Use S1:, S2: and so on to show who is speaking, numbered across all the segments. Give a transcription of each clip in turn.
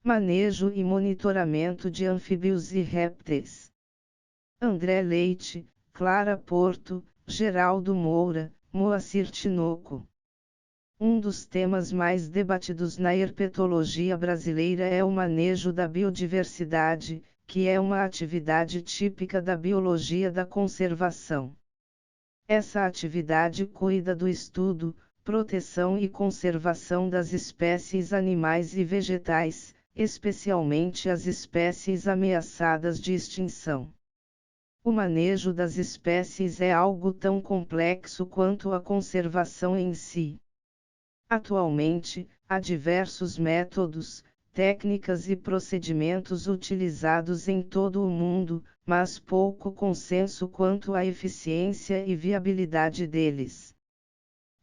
S1: Manejo e monitoramento de anfíbios e répteis. André Leite, Clara Porto, Geraldo Moura, Moacir Tinoco. Um dos temas mais debatidos na herpetologia brasileira é o manejo da biodiversidade, que é uma atividade típica da biologia da conservação. Essa atividade cuida do estudo, proteção e conservação das espécies animais e vegetais, especialmente as espécies ameaçadas de extinção. O manejo das espécies é algo tão complexo quanto a conservação em si. Atualmente, há diversos métodos, técnicas e procedimentos utilizados em todo o mundo, mas pouco consenso quanto à eficiência e viabilidade deles.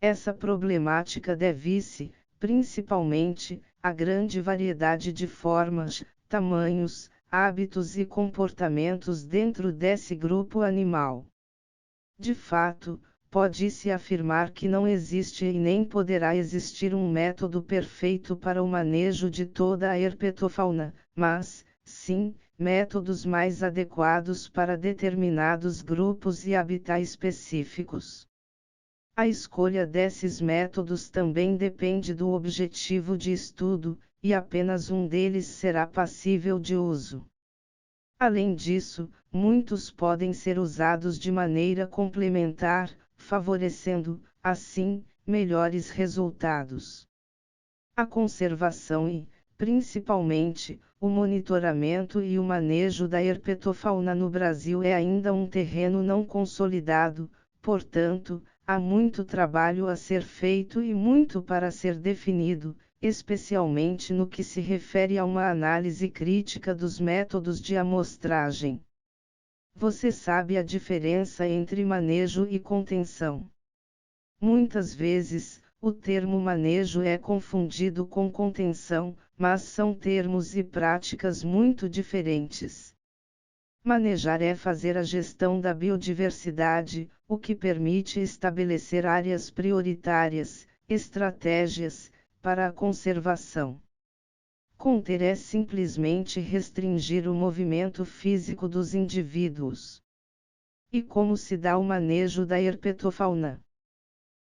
S1: Essa problemática deve-se, principalmente, à grande variedade de formas, tamanhos, hábitos e comportamentos dentro desse grupo animal. De fato, pode-se afirmar que não existe e nem poderá existir um método perfeito para o manejo de toda a herpetofauna, mas, sim, métodos mais adequados para determinados grupos e habitats específicos. A escolha desses métodos também depende do objetivo de estudo, e apenas um deles será passível de uso. Além disso, muitos podem ser usados de maneira complementar, favorecendo, assim, melhores resultados. A conservação e, principalmente, o monitoramento e o manejo da herpetofauna no Brasil é ainda um terreno não consolidado, portanto, há muito trabalho a ser feito e muito para ser definido, especialmente no que se refere a uma análise crítica dos métodos de amostragem. Você sabe a diferença entre manejo e contenção? Muitas vezes, o termo manejo é confundido com contenção, mas são termos e práticas muito diferentes. Manejar é fazer a gestão da biodiversidade, o que permite estabelecer áreas prioritárias, estratégias, para a conservação. Conter é simplesmente restringir o movimento físico dos indivíduos. E como se dá o manejo da herpetofauna?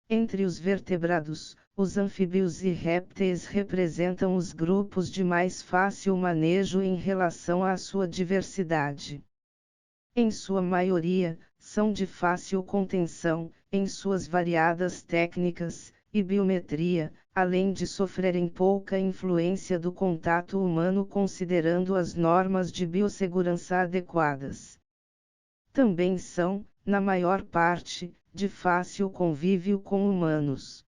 S1: Entre os vertebrados, os anfíbios e répteis representam os grupos de mais fácil manejo em relação à sua diversidade. Em sua maioria, são de fácil contenção, em suas variadas técnicas e biometria, além de sofrerem pouca influência do contato humano considerando as normas de biossegurança adequadas. Também são, na maior parte, de fácil convívio com humanos.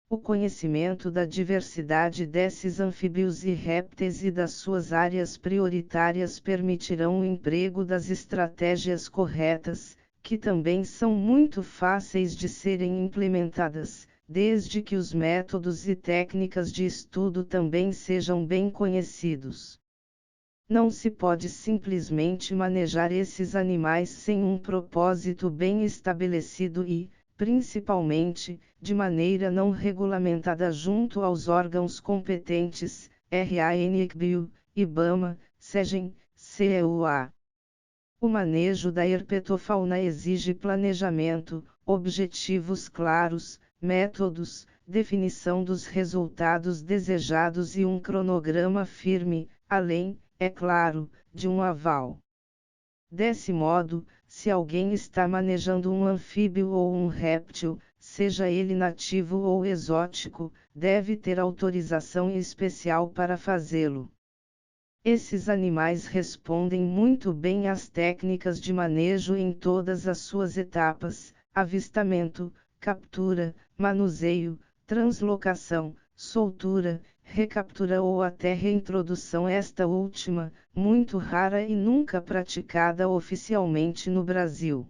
S1: O conhecimento da diversidade desses anfíbios e répteis e das suas áreas prioritárias permitirão o emprego das estratégias corretas, que também são muito fáceis de serem implementadas, desde que os métodos e técnicas de estudo também sejam bem conhecidos. Não se pode simplesmente manejar esses animais sem um propósito bem estabelecido e, principalmente, de maneira não regulamentada junto aos órgãos competentes, RANICBio, IBAMA, SEGEM, CEUA. O manejo da herpetofauna exige planejamento, objetivos claros, métodos, definição dos resultados desejados e um cronograma firme, além, é claro, de um aval. Desse modo, se alguém está manejando um anfíbio ou um réptil, seja ele nativo ou exótico, deve ter autorização especial para fazê-lo. Esses animais respondem muito bem às técnicas de manejo em todas as suas etapas: avistamento, captura, manuseio, translocação, soltura, recaptura ou até reintrodução, esta última, muito rara e nunca praticada oficialmente no Brasil.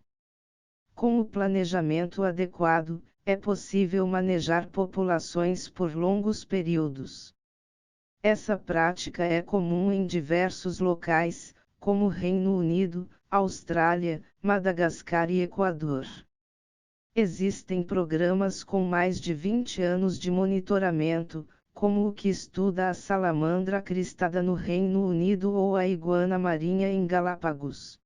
S1: Com o planejamento adequado, é possível manejar populações por longos períodos. Essa prática é comum em diversos locais, como Reino Unido, Austrália, Madagascar e Equador. Existem programas com mais de 20 anos de monitoramento, como o que estuda a salamandra cristada no Reino Unido ou a iguana marinha em Galápagos.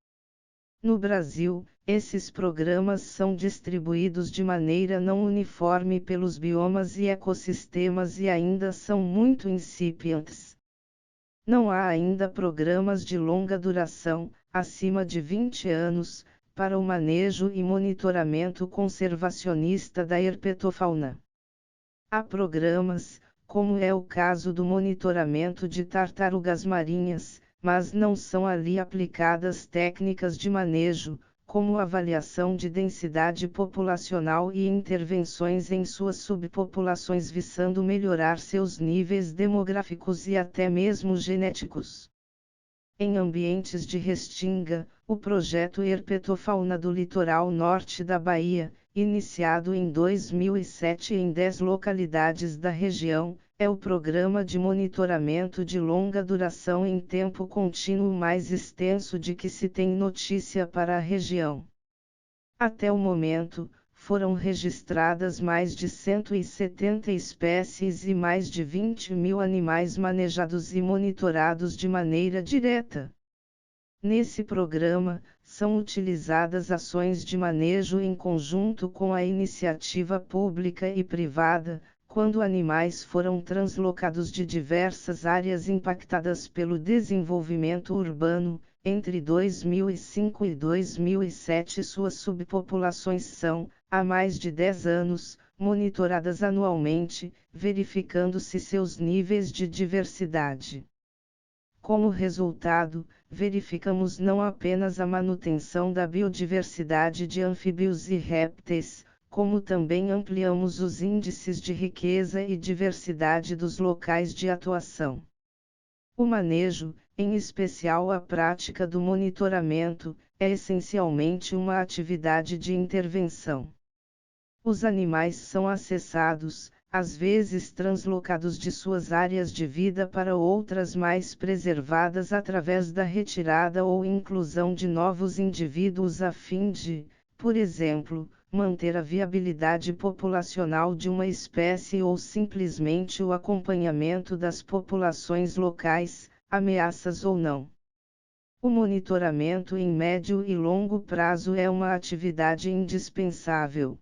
S1: No Brasil, esses programas são distribuídos de maneira não uniforme pelos biomas e ecossistemas e ainda são muito incipientes. Não há ainda programas de longa duração, acima de 20 anos, para o manejo e monitoramento conservacionista da herpetofauna. Há programas, como é o caso do monitoramento de tartarugas marinhas, mas não são ali aplicadas técnicas de manejo, como avaliação de densidade populacional e intervenções em suas subpopulações visando melhorar seus níveis demográficos e até mesmo genéticos. Em ambientes de restinga, o projeto Herpetofauna do Litoral Norte da Bahia, iniciado em 2007 em 10 localidades da região, é o programa de monitoramento de longa duração em tempo contínuo mais extenso de que se tem notícia para a região. Até o momento, foram registradas mais de 170 espécies e mais de 20 mil animais manejados e monitorados de maneira direta. Nesse programa, são utilizadas ações de manejo em conjunto com a iniciativa pública e privada, quando animais foram translocados de diversas áreas impactadas pelo desenvolvimento urbano. Entre 2005 e 2007 suas subpopulações são, há mais de 10 anos, monitoradas anualmente, verificando-se seus níveis de diversidade. Como resultado, verificamos não apenas a manutenção da biodiversidade de anfíbios e répteis, como também ampliamos os índices de riqueza e diversidade dos locais de atuação. O manejo, em especial a prática do monitoramento, é essencialmente uma atividade de intervenção. Os animais são acessados, às vezes translocados de suas áreas de vida para outras mais preservadas através da retirada ou inclusão de novos indivíduos a fim de, por exemplo, manter a viabilidade populacional de uma espécie ou simplesmente o acompanhamento das populações locais, ameaças ou não. O monitoramento em médio e longo prazo é uma atividade indispensável.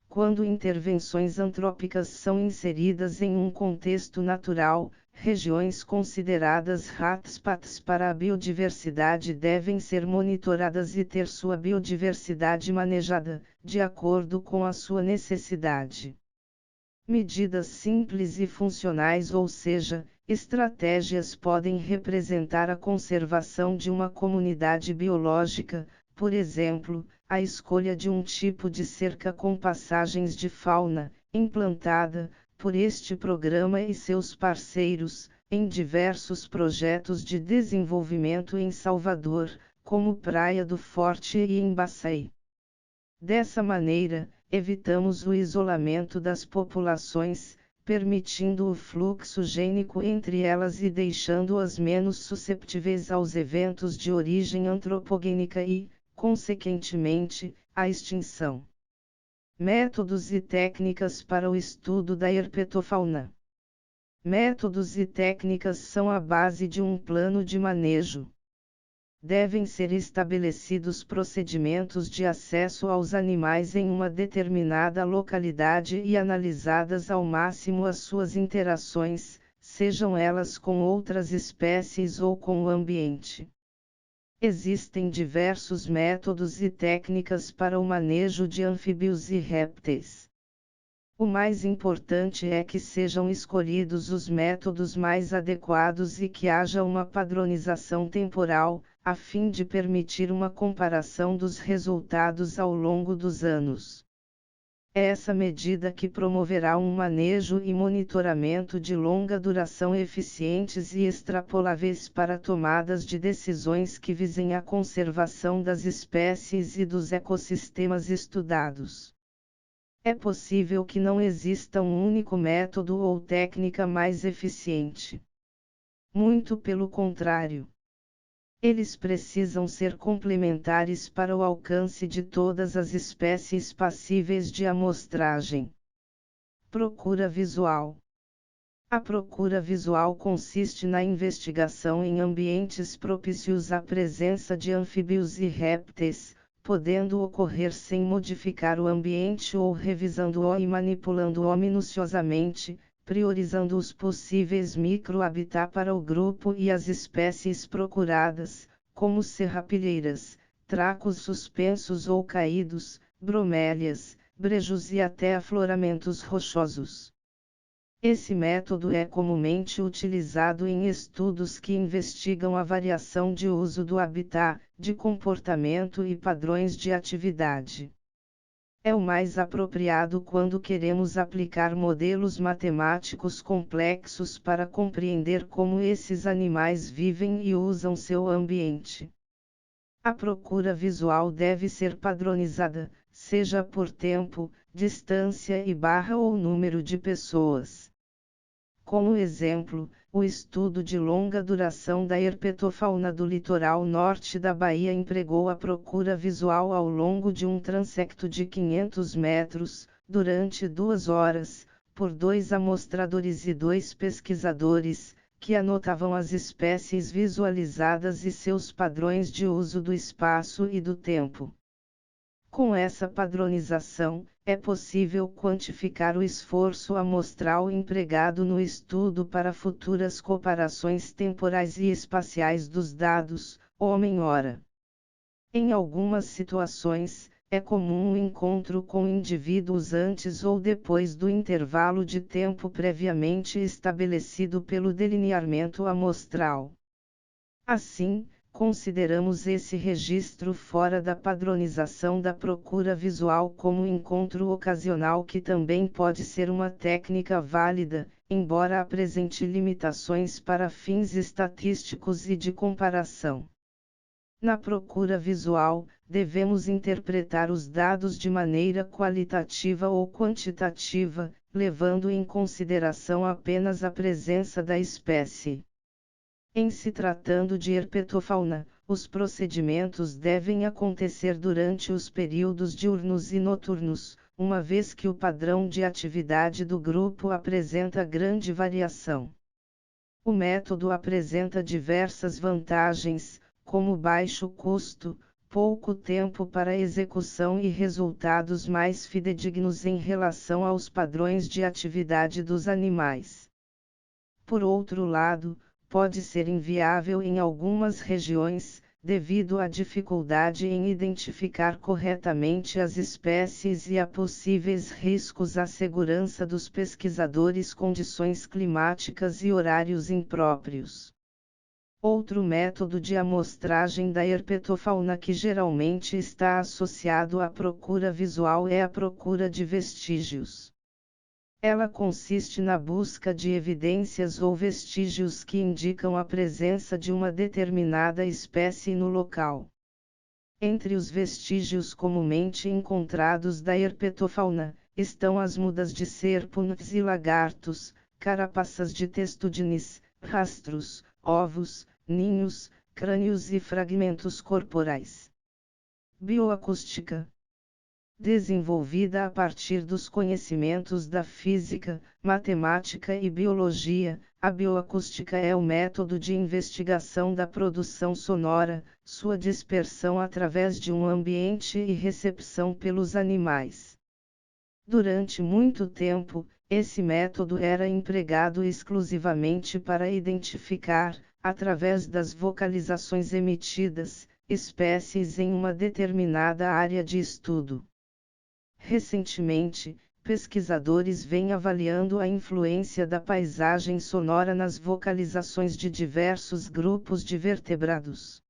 S1: Quando intervenções antrópicas são inseridas em um contexto natural, regiões consideradas hotspots para a biodiversidade devem ser monitoradas e ter sua biodiversidade manejada, de acordo com a sua necessidade. Medidas simples e funcionais, ou seja, estratégias podem representar a conservação de uma comunidade biológica, por exemplo, a escolha de um tipo de cerca com passagens de fauna, implantada, por este programa e seus parceiros, em diversos projetos de desenvolvimento em Salvador, como Praia do Forte e Embaçaí. Dessa maneira, evitamos o isolamento das populações, permitindo o fluxo gênico entre elas e deixando-as menos susceptíveis aos eventos de origem antropogênica e, consequentemente, à extinção. Métodos e técnicas para o estudo da herpetofauna. Métodos e técnicas são a base de um plano de manejo. Devem ser estabelecidos procedimentos de acesso aos animais em uma determinada localidade e analisadas ao máximo as suas interações, sejam elas com outras espécies ou com o ambiente. Existem diversos métodos e técnicas para o manejo de anfíbios e répteis. O mais importante é que sejam escolhidos os métodos mais adequados e que haja uma padronização temporal, a fim de permitir uma comparação dos resultados ao longo dos anos. É essa medida que promoverá um manejo e monitoramento de longa duração eficientes e extrapoláveis para tomadas de decisões que visem a conservação das espécies e dos ecossistemas estudados. É possível que não exista um único método ou técnica mais eficiente. Muito pelo contrário. Eles precisam ser complementares para o alcance de todas as espécies passíveis de amostragem. Procura visual. A procura visual consiste na investigação em ambientes propícios à presença de anfíbios e répteis, podendo ocorrer sem modificar o ambiente ou revisando-o e manipulando-o minuciosamente, priorizando os possíveis microhabitat para o grupo e as espécies procuradas, como serrapilheiras, tracos suspensos ou caídos, bromélias, brejos e até afloramentos rochosos. Esse método é comumente utilizado em estudos que investigam a variação de uso do habitat, de comportamento e padrões de atividade. É o mais apropriado quando queremos aplicar modelos matemáticos complexos para compreender como esses animais vivem e usam seu ambiente. A procura visual deve ser padronizada, seja por tempo, distância ou número de pessoas. Como exemplo, o estudo de longa duração da herpetofauna do litoral norte da Bahia empregou a procura visual ao longo de um transecto de 500 metros, durante 2 horas, por 2 amostradores e 2 pesquisadores, que anotavam as espécies visualizadas e seus padrões de uso do espaço e do tempo. Com essa padronização, é possível quantificar o esforço amostral empregado no estudo para futuras comparações temporais e espaciais dos dados, homem-hora. Em algumas situações, é comum o encontro com indivíduos antes ou depois do intervalo de tempo previamente estabelecido pelo delineamento amostral. Assim, consideramos esse registro fora da padronização da procura visual como encontro ocasional que também pode ser uma técnica válida, embora apresente limitações para fins estatísticos e de comparação. Na procura visual, devemos interpretar os dados de maneira qualitativa ou quantitativa, levando em consideração apenas a presença da espécie. Em se tratando de herpetofauna, os procedimentos devem acontecer durante os períodos diurnos e noturnos, uma vez que o padrão de atividade do grupo apresenta grande variação. O método apresenta diversas vantagens, como baixo custo, pouco tempo para execução e resultados mais fidedignos em relação aos padrões de atividade dos animais. Por outro lado, pode ser inviável em algumas regiões, devido à dificuldade em identificar corretamente as espécies e a possíveis riscos à segurança dos pesquisadores, condições climáticas e horários impróprios. Outro método de amostragem da herpetofauna que geralmente está associado à procura visual é a procura de vestígios. Ela consiste na busca de evidências ou vestígios que indicam a presença de uma determinada espécie no local. Entre os vestígios comumente encontrados da herpetofauna, estão as mudas de serpentes e lagartos, carapaças de testudines, rastros, ovos, ninhos, crânios e fragmentos corporais. Bioacústica. Desenvolvida a partir dos conhecimentos da física, matemática e biologia, a bioacústica é o método de investigação da produção sonora, sua dispersão através de um ambiente e recepção pelos animais. Durante muito tempo, esse método era empregado exclusivamente para identificar, através das vocalizações emitidas, espécies em uma determinada área de estudo. Recentemente, pesquisadores vêm avaliando a influência da paisagem sonora nas vocalizações de diversos grupos de vertebrados.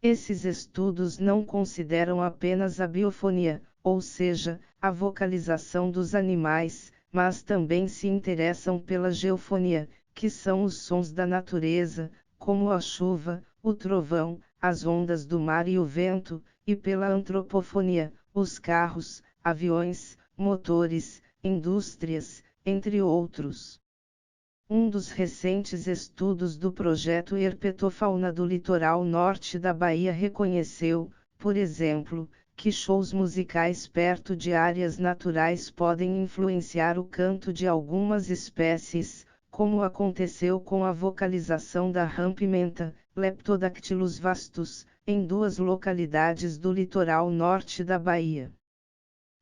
S1: Esses estudos não consideram apenas a biofonia, ou seja, a vocalização dos animais, mas também se interessam pela geofonia, que são os sons da natureza, como a chuva, o trovão, as ondas do mar e o vento, e pela antropofonia, os carros, aviões, motores, indústrias, entre outros. Um dos recentes estudos do projeto Herpetofauna do litoral norte da Bahia reconheceu, por exemplo, que shows musicais perto de áreas naturais podem influenciar o canto de algumas espécies, como aconteceu com a vocalização da rã-pimenta, Leptodactylus vastus, em 2 localidades do litoral norte da Bahia.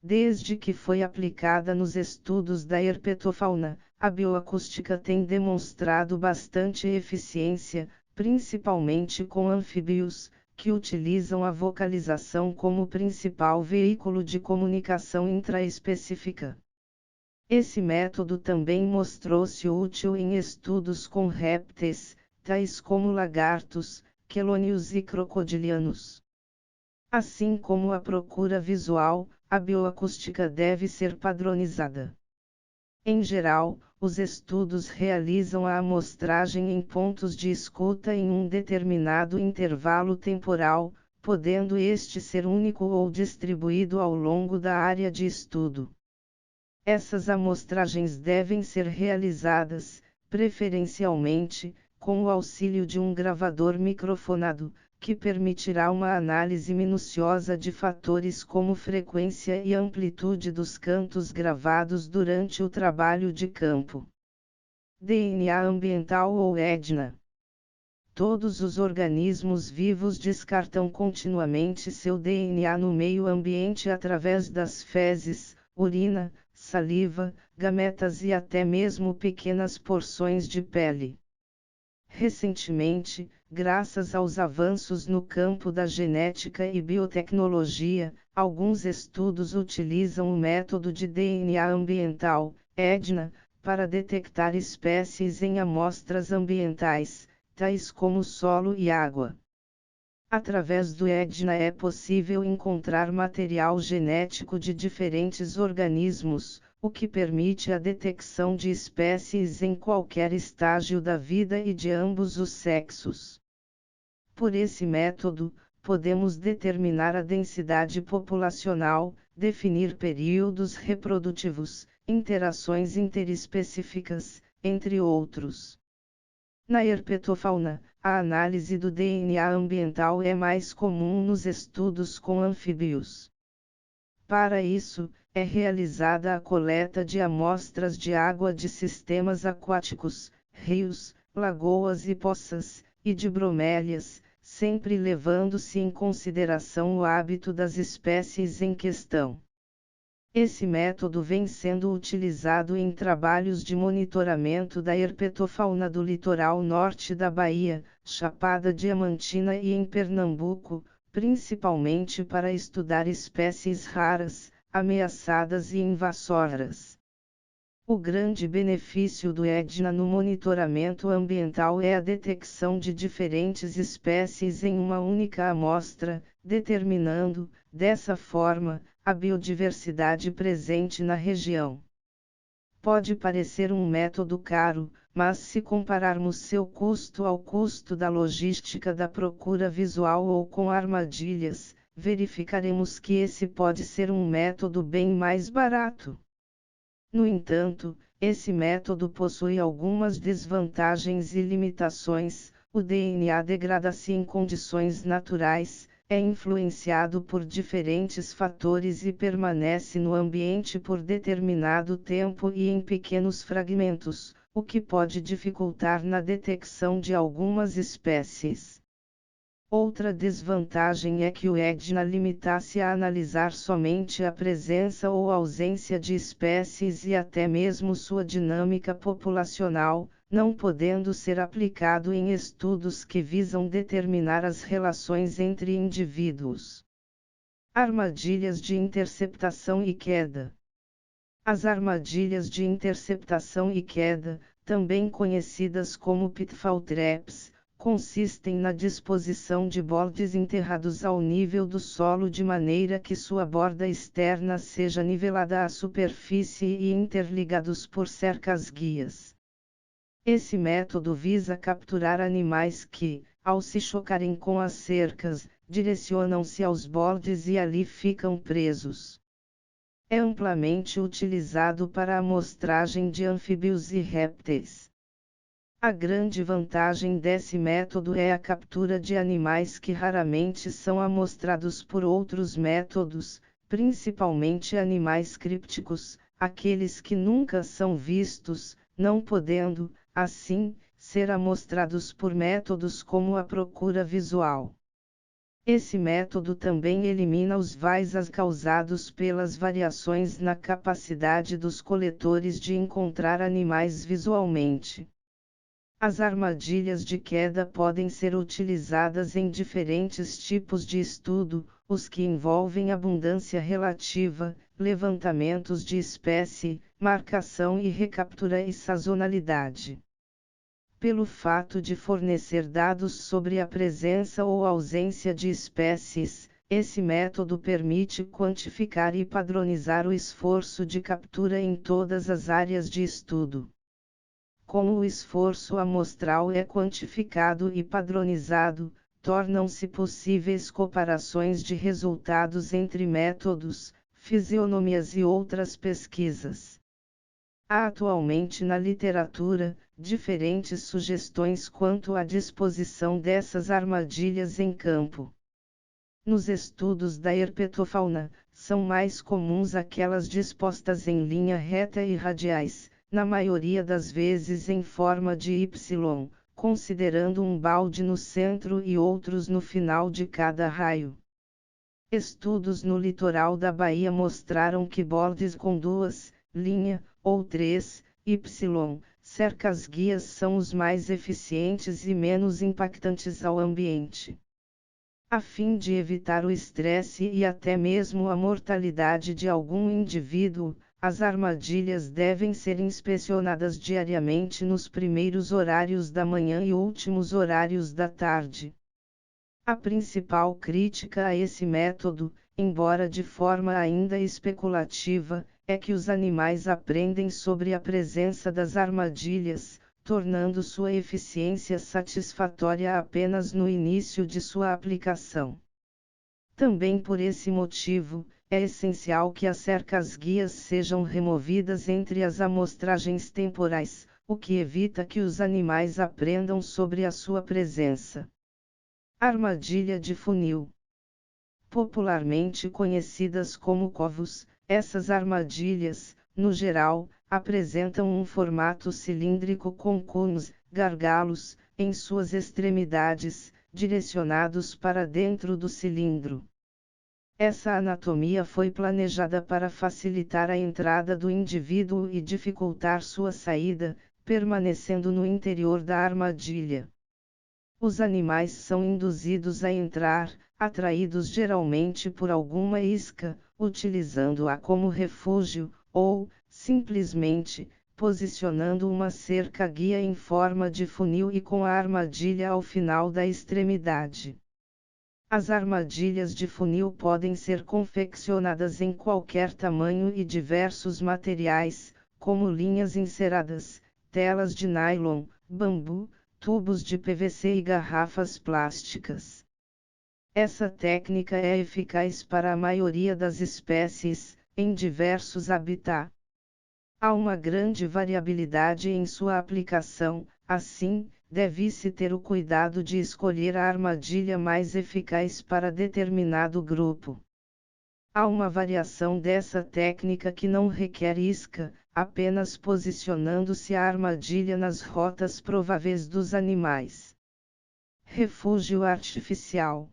S1: Desde que foi aplicada nos estudos da herpetofauna, a bioacústica tem demonstrado bastante eficiência, principalmente com anfíbios, que utilizam a vocalização como principal veículo de comunicação intraespecífica. Esse método também mostrou-se útil em estudos com répteis, tais como lagartos, quelônios e crocodilianos. Assim como a procura visual, a bioacústica deve ser padronizada. Em geral, os estudos realizam a amostragem em pontos de escuta em um determinado intervalo temporal, podendo este ser único ou distribuído ao longo da área de estudo. Essas amostragens devem ser realizadas, preferencialmente, com o auxílio de um gravador microfonado, que permitirá uma análise minuciosa de fatores como frequência e amplitude dos cantos gravados durante o trabalho de campo. DNA ambiental ou EDNA. Todos os organismos vivos descartam continuamente seu DNA no meio ambiente através das fezes, urina, saliva, gametas e até mesmo pequenas porções de pele. Recentemente, graças aos avanços no campo da genética e biotecnologia, alguns estudos utilizam o método de DNA ambiental, EDNA, para detectar espécies em amostras ambientais, tais como solo e água. Através do EDNA é possível encontrar material genético de diferentes organismos, o que permite a detecção de espécies em qualquer estágio da vida e de ambos os sexos. Por esse método, podemos determinar a densidade populacional, definir períodos reprodutivos, interações interespecíficas, entre outros. Na herpetofauna, a análise do DNA ambiental é mais comum nos estudos com anfíbios. Para isso, é realizada a coleta de amostras de água de sistemas aquáticos, rios, lagoas e poças, e de bromélias, sempre levando-se em consideração o hábito das espécies em questão. Esse método vem sendo utilizado em trabalhos de monitoramento da herpetofauna do litoral norte da Bahia, Chapada Diamantina e em Pernambuco, principalmente para estudar espécies raras, ameaçadas e invasoras. O grande benefício do EDNA no monitoramento ambiental é a detecção de diferentes espécies em uma única amostra, determinando, dessa forma, a biodiversidade presente na região. Pode parecer um método caro, mas se compararmos seu custo ao custo da logística da procura visual ou com armadilhas, verificaremos que esse pode ser um método bem mais barato. No entanto, esse método possui algumas desvantagens e limitações. O DNA degrada-se em condições naturais, é influenciado por diferentes fatores e permanece no ambiente por determinado tempo e em pequenos fragmentos, o que pode dificultar na detecção de algumas espécies. Outra desvantagem é que o EDNA limita-se a analisar somente a presença ou ausência de espécies e até mesmo sua dinâmica populacional, não podendo ser aplicado em estudos que visam determinar as relações entre indivíduos. Armadilhas de interceptação e queda. As armadilhas de interceptação e queda, também conhecidas como pitfall traps, consistem na disposição de bordes enterrados ao nível do solo de maneira que sua borda externa seja nivelada à superfície e interligados por cercas guias. Esse método visa capturar animais que, ao se chocarem com as cercas, direcionam-se aos bordes e ali ficam presos. É amplamente utilizado para a amostragem de anfíbios e répteis. A grande vantagem desse método é a captura de animais que raramente são amostrados por outros métodos, principalmente animais crípticos, aqueles que nunca são vistos, não podendo, assim, ser amostrados por métodos como a procura visual. Esse método também elimina os viés causados pelas variações na capacidade dos coletores de encontrar animais visualmente. As armadilhas de queda podem ser utilizadas em diferentes tipos de estudo, os que envolvem abundância relativa, levantamentos de espécie, marcação e recaptura e sazonalidade. Pelo fato de fornecer dados sobre a presença ou ausência de espécies, esse método permite quantificar e padronizar o esforço de captura em todas as áreas de estudo. Como o esforço amostral é quantificado e padronizado, tornam-se possíveis comparações de resultados entre métodos, fisionomias e outras pesquisas. Há atualmente na literatura, diferentes sugestões quanto à disposição dessas armadilhas em campo. Nos estudos da herpetofauna, são mais comuns aquelas dispostas em linha reta e radiais, na maioria das vezes em forma de Y, considerando um balde no centro e outros no final de cada raio. Estudos no litoral da Bahia mostraram que bordes com duas, linha, ou três, Y, cercas guias são os mais eficientes e menos impactantes ao ambiente. A fim de evitar o estresse e até mesmo a mortalidade de algum indivíduo, as armadilhas devem ser inspecionadas diariamente nos primeiros horários da manhã e últimos horários da tarde. A principal crítica a esse método, embora de forma ainda especulativa, é que os animais aprendem sobre a presença das armadilhas, tornando sua eficiência satisfatória apenas no início de sua aplicação. Também por esse motivo, é essencial que as cercas guias sejam removidas entre as amostragens temporais, o que evita que os animais aprendam sobre a sua presença. Armadilha de funil. Popularmente conhecidas como covos, essas armadilhas, no geral, apresentam um formato cilíndrico com cumes, gargalos, em suas extremidades, direcionados para dentro do cilindro. Essa anatomia foi planejada para facilitar a entrada do indivíduo e dificultar sua saída, permanecendo no interior da armadilha. Os animais são induzidos a entrar, atraídos geralmente por alguma isca, utilizando-a como refúgio, ou, simplesmente, posicionando uma cerca guia em forma de funil e com a armadilha ao final da extremidade. As armadilhas de funil podem ser confeccionadas em qualquer tamanho e diversos materiais, como linhas enceradas, telas de nylon, bambu, tubos de PVC e garrafas plásticas. Essa técnica é eficaz para a maioria das espécies, em diversos habitats. Há uma grande variabilidade em sua aplicação, assim, deve-se ter o cuidado de escolher a armadilha mais eficaz para determinado grupo. Há uma variação dessa técnica que não requer isca, apenas posicionando-se a armadilha nas rotas prováveis dos animais. Refúgio artificial.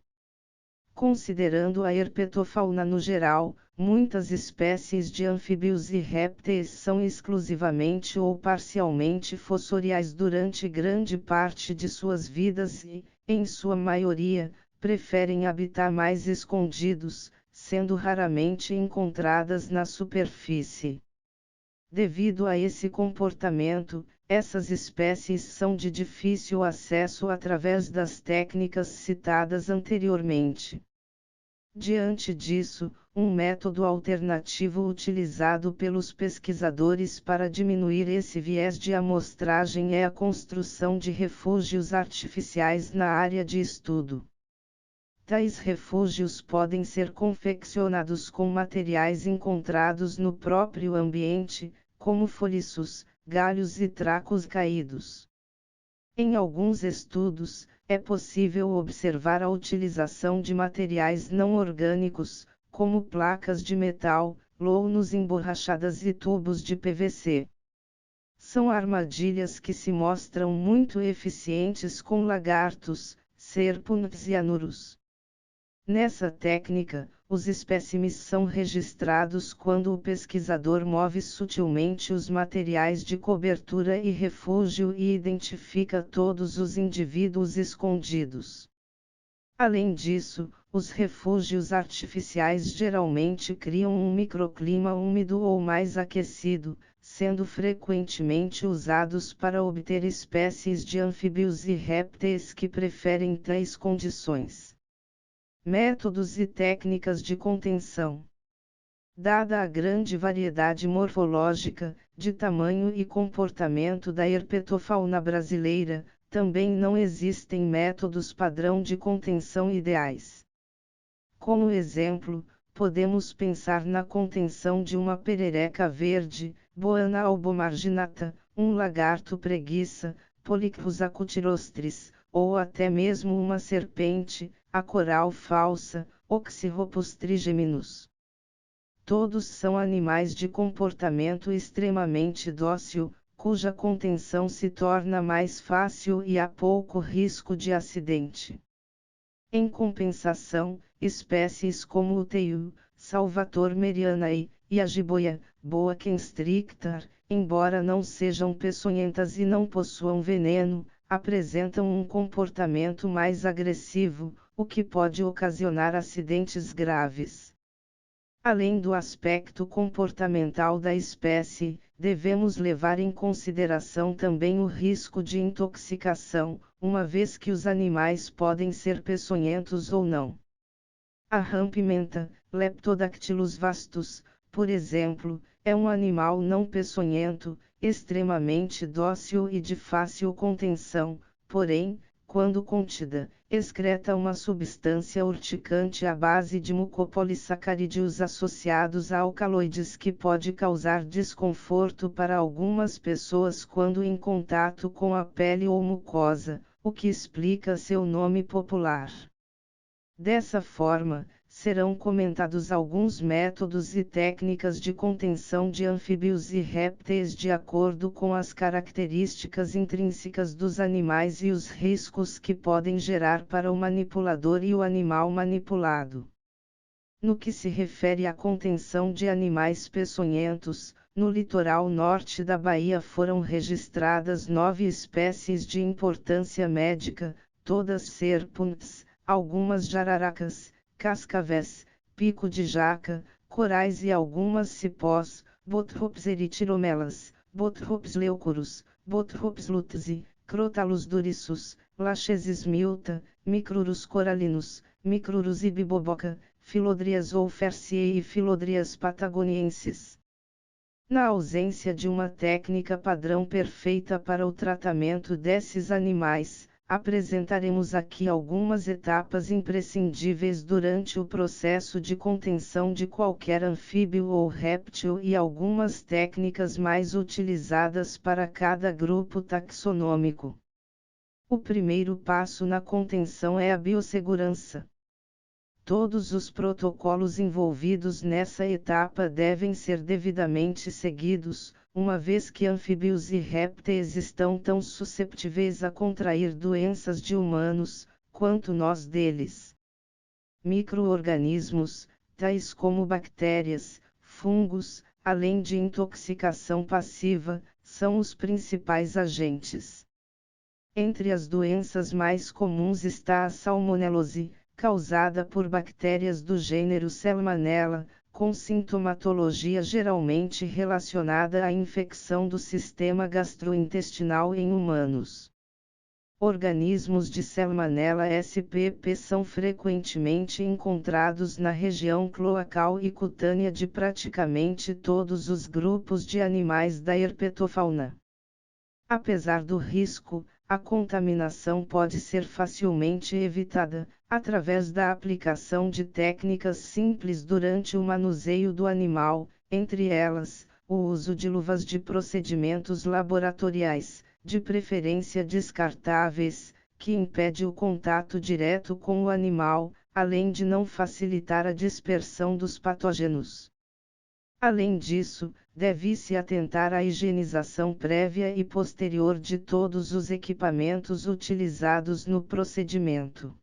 S1: Considerando a herpetofauna no geral, muitas espécies de anfíbios e répteis são exclusivamente ou parcialmente fossoriais durante grande parte de suas vidas e, em sua maioria, preferem habitar mais escondidos, sendo raramente encontradas na superfície. Devido a esse comportamento, essas espécies são de difícil acesso através das técnicas citadas anteriormente. Diante disso, um método alternativo utilizado pelos pesquisadores para diminuir esse viés de amostragem é a construção de refúgios artificiais na área de estudo. Tais refúgios podem ser confeccionados com materiais encontrados no próprio ambiente, como folhiços, galhos e tracos caídos. Em alguns estudos, é possível observar a utilização de materiais não orgânicos, como placas de metal, lounos emborrachadas e tubos de PVC. São armadilhas que se mostram muito eficientes com lagartos, serpentes e anurus. Nessa técnica, os espécimes são registrados quando o pesquisador move sutilmente os materiais de cobertura e refúgio e identifica todos os indivíduos escondidos. Além disso, os refúgios artificiais geralmente criam um microclima úmido ou mais aquecido, sendo frequentemente usados para obter espécies de anfíbios e répteis que preferem tais condições. Métodos e técnicas de contenção. Dada a grande variedade morfológica, de tamanho e comportamento da herpetofauna brasileira, também não existem métodos padrão de contenção ideais. Como exemplo, podemos pensar na contenção de uma perereca verde, Boana albomarginata, um lagarto preguiça, Polychrus acutirostris, ou até mesmo uma serpente, a coral falsa, Oxyhopus trigeminus. Todos são animais de comportamento extremamente dócil, cuja contenção se torna mais fácil e há pouco risco de acidente. Em compensação, espécies como o teiu, Salvator merianae, e a jiboia, Boa constrictor, embora não sejam peçonhentas e não possuam veneno, apresentam um comportamento mais agressivo, o que pode ocasionar acidentes graves. Além do aspecto comportamental da espécie, devemos levar em consideração também o risco de intoxicação, uma vez que os animais podem ser peçonhentos ou não. A rã-pimenta, Leptodactylus vastus, por exemplo, é um animal não peçonhento, extremamente dócil e de fácil contenção, porém, quando contida, excreta uma substância urticante à base de mucopolissacarídeos associados a alcaloides que pode causar desconforto para algumas pessoas quando em contato com a pele ou mucosa, o que explica seu nome popular. Dessa forma, serão comentados alguns métodos e técnicas de contenção de anfíbios e répteis de acordo com as características intrínsecas dos animais e os riscos que podem gerar para o manipulador e o animal manipulado. No que se refere à contenção de animais peçonhentos, no litoral norte da Bahia foram registradas 9 espécies de importância médica, todas serpentes, algumas jararacas, cascavéis, pico de jaca, corais e algumas cipós, Bothrops erythromelas, Bothrops leucurus, Bothrops lutzii, Crotalus duriçus, Lachesis milta, Micrurus corallinus, Micrurus ibiboboca, Philodrias olfersiae e Philodrias patagoniensis. Na ausência de uma técnica padrão perfeita para o tratamento desses animais, apresentaremos aqui algumas etapas imprescindíveis durante o processo de contenção de qualquer anfíbio ou réptil e algumas técnicas mais utilizadas para cada grupo taxonômico. O primeiro passo na contenção é a biossegurança. Todos os protocolos envolvidos nessa etapa devem ser devidamente seguidos, uma vez que anfíbios e répteis estão tão susceptíveis a contrair doenças de humanos, quanto nós deles. Micro-organismos, tais como bactérias, fungos, além de intoxicação passiva, são os principais agentes. Entre as doenças mais comuns está a salmonelose, causada por bactérias do gênero Salmonella, com sintomatologia geralmente relacionada à infecção do sistema gastrointestinal em humanos. Organismos de Salmonella spp são frequentemente encontrados na região cloacal e cutânea de praticamente todos os grupos de animais da herpetofauna. Apesar do risco, a contaminação pode ser facilmente evitada, através da aplicação de técnicas simples durante o manuseio do animal, entre elas, o uso de luvas de procedimentos laboratoriais, de preferência descartáveis, que impede o contato direto com o animal, além de não facilitar a dispersão dos patógenos. Além disso, deve-se atentar à higienização prévia e posterior de todos os equipamentos utilizados no procedimento.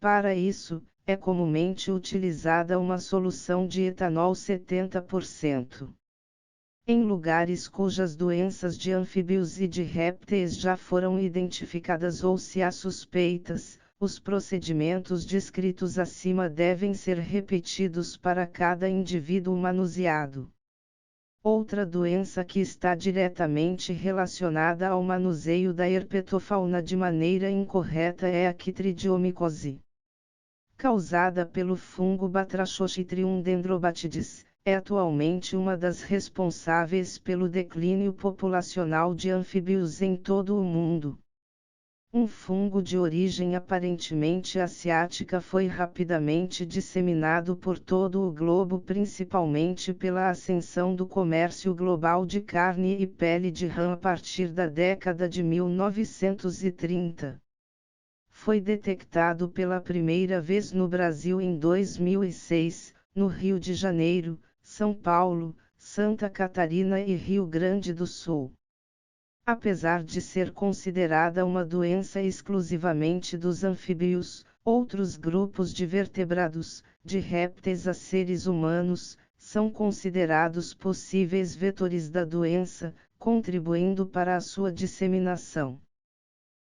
S1: Para isso, é comumente utilizada uma solução de etanol 70%. Em lugares cujas doenças de anfíbios e de répteis já foram identificadas ou se há suspeitas, os procedimentos descritos acima devem ser repetidos para cada indivíduo manuseado. Outra doença que está diretamente relacionada ao manuseio da herpetofauna de maneira incorreta é a quitridiomicose. Causada pelo fungo Batrachochytrium dendrobatidis, é atualmente uma das responsáveis pelo declínio populacional de anfíbios em todo o mundo. Um fungo de origem aparentemente asiática foi rapidamente disseminado por todo o globo, principalmente pela ascensão do comércio global de carne e pele de rã a partir da década de 1930. Foi detectado pela primeira vez no Brasil em 2006, no Rio de Janeiro, São Paulo, Santa Catarina e Rio Grande do Sul. Apesar de ser considerada uma doença exclusivamente dos anfíbios, outros grupos de vertebrados, de répteis a seres humanos, são considerados possíveis vetores da doença, contribuindo para a sua disseminação.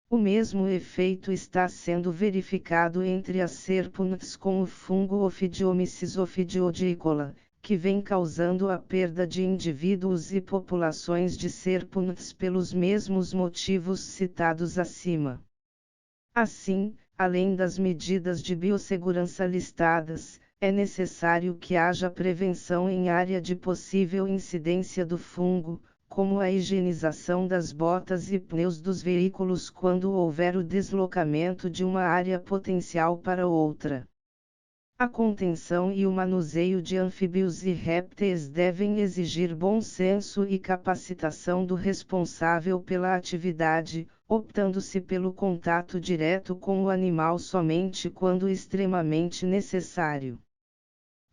S1: O mesmo efeito está sendo verificado entre as serpentes com o fungo Ophidiomyces ophidiodicola, que vem causando a perda de indivíduos e populações de serpentes pelos mesmos motivos citados acima. Assim, além das medidas de biossegurança listadas, é necessário que haja prevenção em área de possível incidência do fungo, como a higienização das botas e pneus dos veículos quando houver o deslocamento de uma área potencial para outra. A contenção e o manuseio de anfíbios e répteis devem exigir bom senso e capacitação do responsável pela atividade, optando-se pelo contato direto com o animal somente quando extremamente necessário.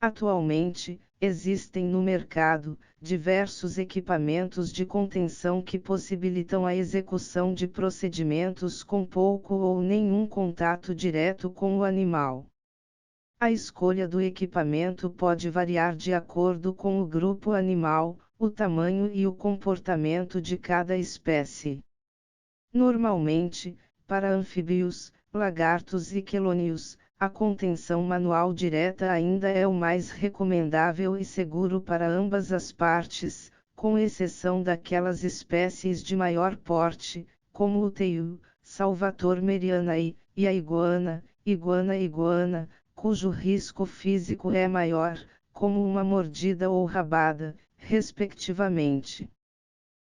S1: Atualmente, existem no mercado diversos equipamentos de contenção que possibilitam a execução de procedimentos com pouco ou nenhum contato direto com o animal. A escolha do equipamento pode variar de acordo com o grupo animal, o tamanho e o comportamento de cada espécie. Normalmente, para anfíbios, lagartos e quelônios, a contenção manual direta ainda é o mais recomendável e seguro para ambas as partes, com exceção daquelas espécies de maior porte, como o teiu, Salvator merianae, e a iguana, iguana, cujo risco físico é maior, como uma mordida ou rabada, respectivamente.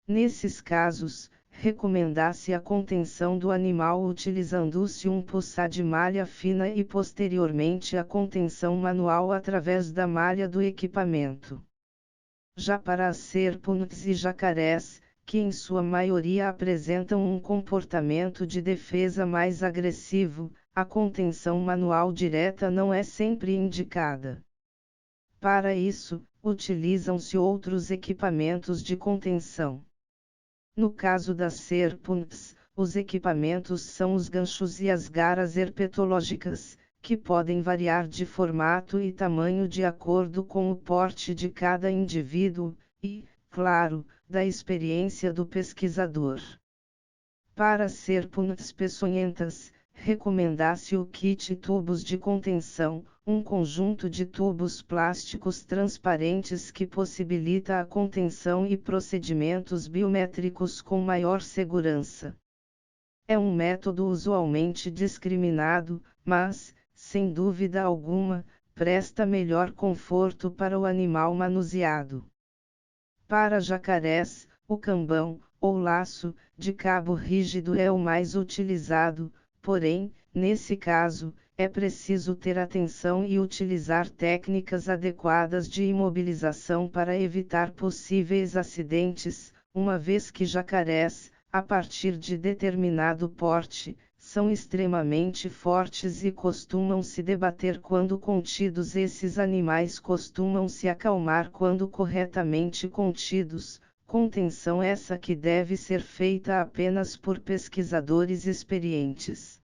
S1: Nesses casos, recomenda-se a contenção do animal utilizando-se um puçá de malha fina e posteriormente a contenção manual através da malha do equipamento. Já para as serpentes e jacarés, que em sua maioria apresentam um comportamento de defesa mais agressivo, a contenção manual direta não é sempre indicada. Para isso, utilizam-se outros equipamentos de contenção. No caso das serpentes, os equipamentos são os ganchos e as garras herpetológicas, que podem variar de formato e tamanho de acordo com o porte de cada indivíduo, e, claro, da experiência do pesquisador. Para serpentes peçonhentas, recomenda-se o kit tubos de contenção, um conjunto de tubos plásticos transparentes que possibilita a contenção e procedimentos biométricos com maior segurança. É um método usualmente discriminado, mas, sem dúvida alguma, presta melhor conforto para o animal manuseado. Para jacarés, o cambão, ou laço, de cabo rígido é o mais utilizado, porém, nesse caso, é preciso ter atenção e utilizar técnicas adequadas de imobilização para evitar possíveis acidentes, uma vez que jacarés, a partir de determinado porte, são extremamente fortes e costumam se debater quando contidos. Esses animais costumam se acalmar quando corretamente contidos, contenção essa que deve ser feita apenas por pesquisadores experientes.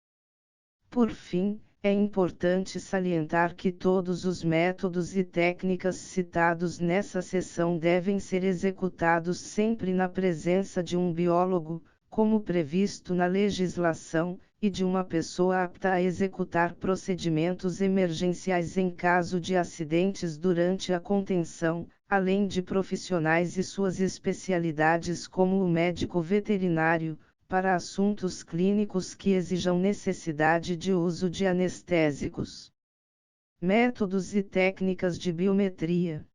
S1: Por fim, é importante salientar que todos os métodos e técnicas citados nessa seção devem ser executados sempre na presença de um biólogo, como previsto na legislação, e de uma pessoa apta a executar procedimentos emergenciais em caso de acidentes durante a contenção, além de profissionais e suas especialidades como o médico veterinário, para assuntos clínicos que exijam necessidade de uso de anestésicos. Métodos e técnicas de biometria.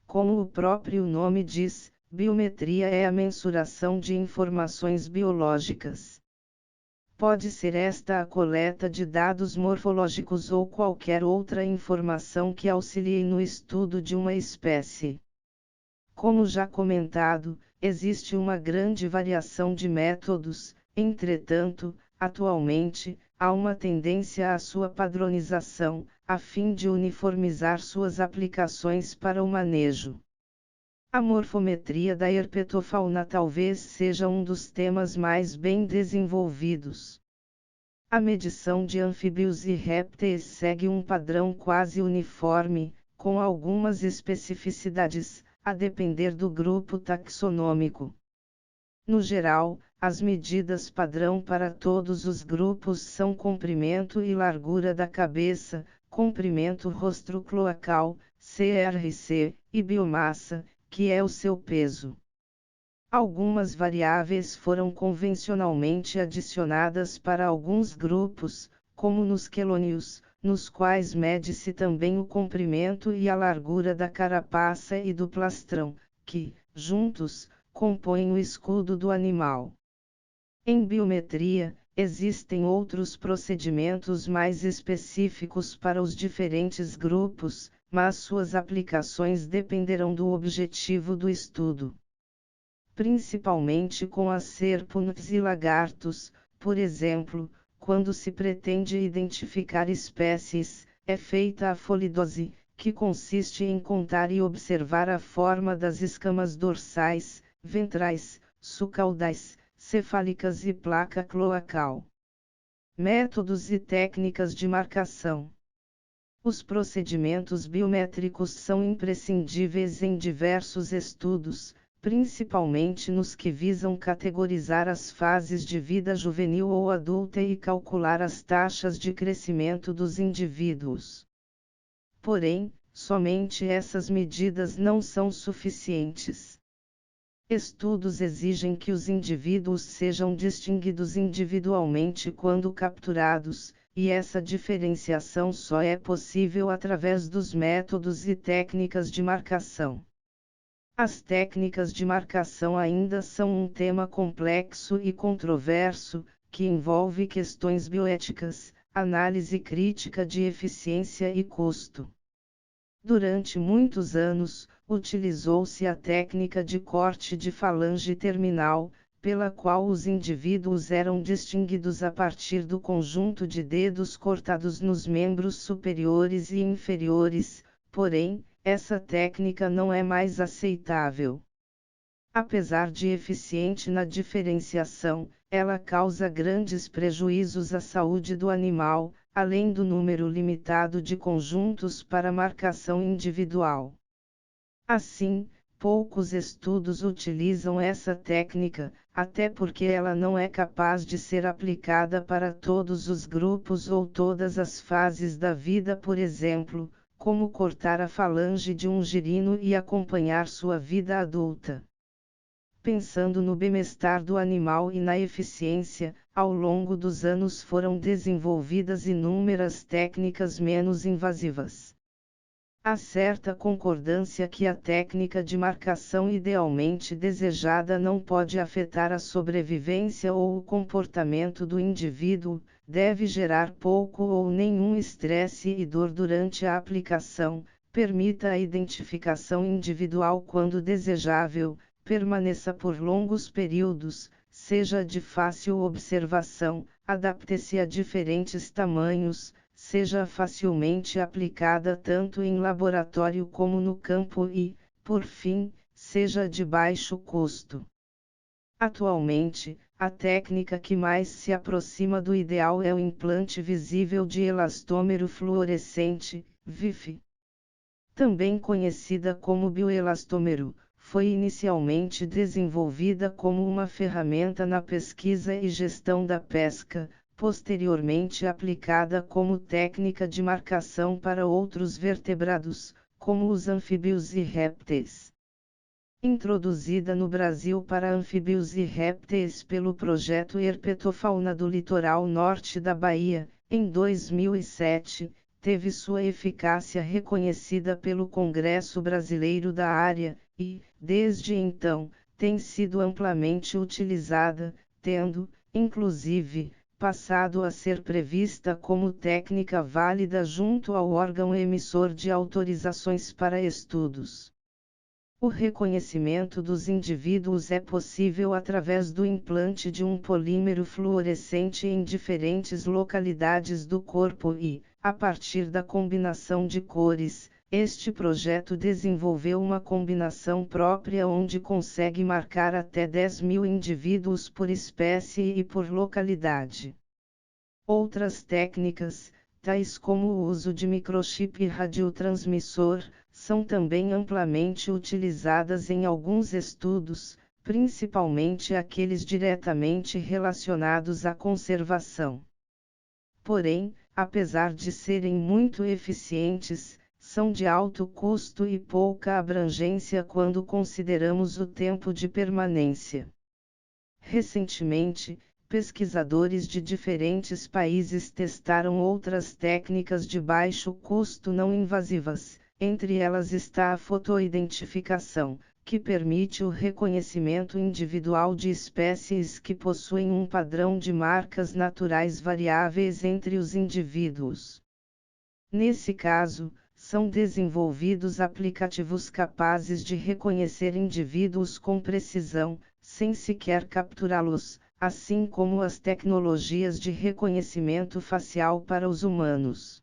S1: Como o próprio nome diz, biometria é a mensuração de informações biológicas. Pode ser esta a coleta de dados morfológicos ou qualquer outra informação que auxilie no estudo de uma espécie. Como já comentado, existe uma grande variação de métodos, entretanto, atualmente, há uma tendência à sua padronização, a fim de uniformizar suas aplicações para o manejo. A morfometria da herpetofauna talvez seja um dos temas mais bem desenvolvidos. A medição de anfíbios e répteis segue um padrão quase uniforme, com algumas especificidades, a depender do grupo taxonômico. No geral, as medidas padrão para todos os grupos são comprimento e largura da cabeça, comprimento rostro-cloacal, CRC, e biomassa, que é o seu peso. Algumas variáveis foram convencionalmente adicionadas para alguns grupos, como nos quelônios, nos quais mede-se também o comprimento e a largura da carapaça e do plastrão, que, juntos, compõem o escudo do animal. Em biometria, existem outros procedimentos mais específicos para os diferentes grupos, mas suas aplicações dependerão do objetivo do estudo. Principalmente com as serpentes e lagartos, por exemplo, quando se pretende identificar espécies, é feita a folidose, que consiste em contar e observar a forma das escamas dorsais, ventrais, subcaudais, cefálicas e placa cloacal. Métodos e técnicas de marcação. Os procedimentos biométricos são imprescindíveis em diversos estudos, principalmente nos que visam categorizar as fases de vida juvenil ou adulta e calcular as taxas de crescimento dos indivíduos. Porém, somente essas medidas não são suficientes. Estudos exigem que os indivíduos sejam distinguidos individualmente quando capturados, e essa diferenciação só é possível através dos métodos e técnicas de marcação. As técnicas de marcação ainda são um tema complexo e controverso, que envolve questões bioéticas, análise crítica de eficiência e custo. Durante muitos anos, utilizou-se a técnica de corte de falange terminal, pela qual os indivíduos eram distinguidos a partir do conjunto de dedos cortados nos membros superiores e inferiores, porém, essa técnica não é mais aceitável. Apesar de eficiente na diferenciação, ela causa grandes prejuízos à saúde do animal, além do número limitado de conjuntos para marcação individual. Assim, poucos estudos utilizam essa técnica, até porque ela não é capaz de ser aplicada para todos os grupos ou todas as fases da vida, por exemplo, como cortar a falange de um girino e acompanhar sua vida adulta. Pensando no bem-estar do animal e na eficiência, ao longo dos anos foram desenvolvidas inúmeras técnicas menos invasivas. Há certa concordância que a técnica de marcação idealmente desejada não pode afetar a sobrevivência ou o comportamento do indivíduo, deve gerar pouco ou nenhum estresse e dor durante a aplicação, permita a identificação individual quando desejável, permaneça por longos períodos, seja de fácil observação, adapte-se a diferentes tamanhos, seja facilmente aplicada tanto em laboratório como no campo e, por fim, seja de baixo custo. Atualmente, a técnica que mais se aproxima do ideal é o implante visível de elastômero fluorescente, VIF. Também conhecida como bioelastômero, foi inicialmente desenvolvida como uma ferramenta na pesquisa e gestão da pesca, posteriormente aplicada como técnica de marcação para outros vertebrados, como os anfíbios e répteis. Introduzida no Brasil para anfíbios e répteis pelo projeto Herpetofauna do Litoral Norte da Bahia, em 2007, teve sua eficácia reconhecida pelo Congresso Brasileiro da Área, e, desde então, tem sido amplamente utilizada, tendo, inclusive, passado a ser prevista como técnica válida junto ao órgão emissor de autorizações para estudos. O reconhecimento dos indivíduos é possível através do implante de um polímero fluorescente em diferentes localidades do corpo e, a partir da combinação de cores, este projeto desenvolveu uma combinação própria onde consegue marcar até 10.000 indivíduos por espécie e por localidade. Outras técnicas, tais como o uso de microchip e radiotransmissor, são também amplamente utilizadas em alguns estudos, principalmente aqueles diretamente relacionados à conservação. Porém, apesar de serem muito eficientes, são de alto custo e pouca abrangência quando consideramos o tempo de permanência. Recentemente, pesquisadores de diferentes países testaram outras técnicas de baixo custo não invasivas. Entre elas está a fotoidentificação, que permite o reconhecimento individual de espécies que possuem um padrão de marcas naturais variáveis entre os indivíduos. Nesse caso, são desenvolvidos aplicativos capazes de reconhecer indivíduos com precisão, sem sequer capturá-los, assim como as tecnologias de reconhecimento facial para os humanos.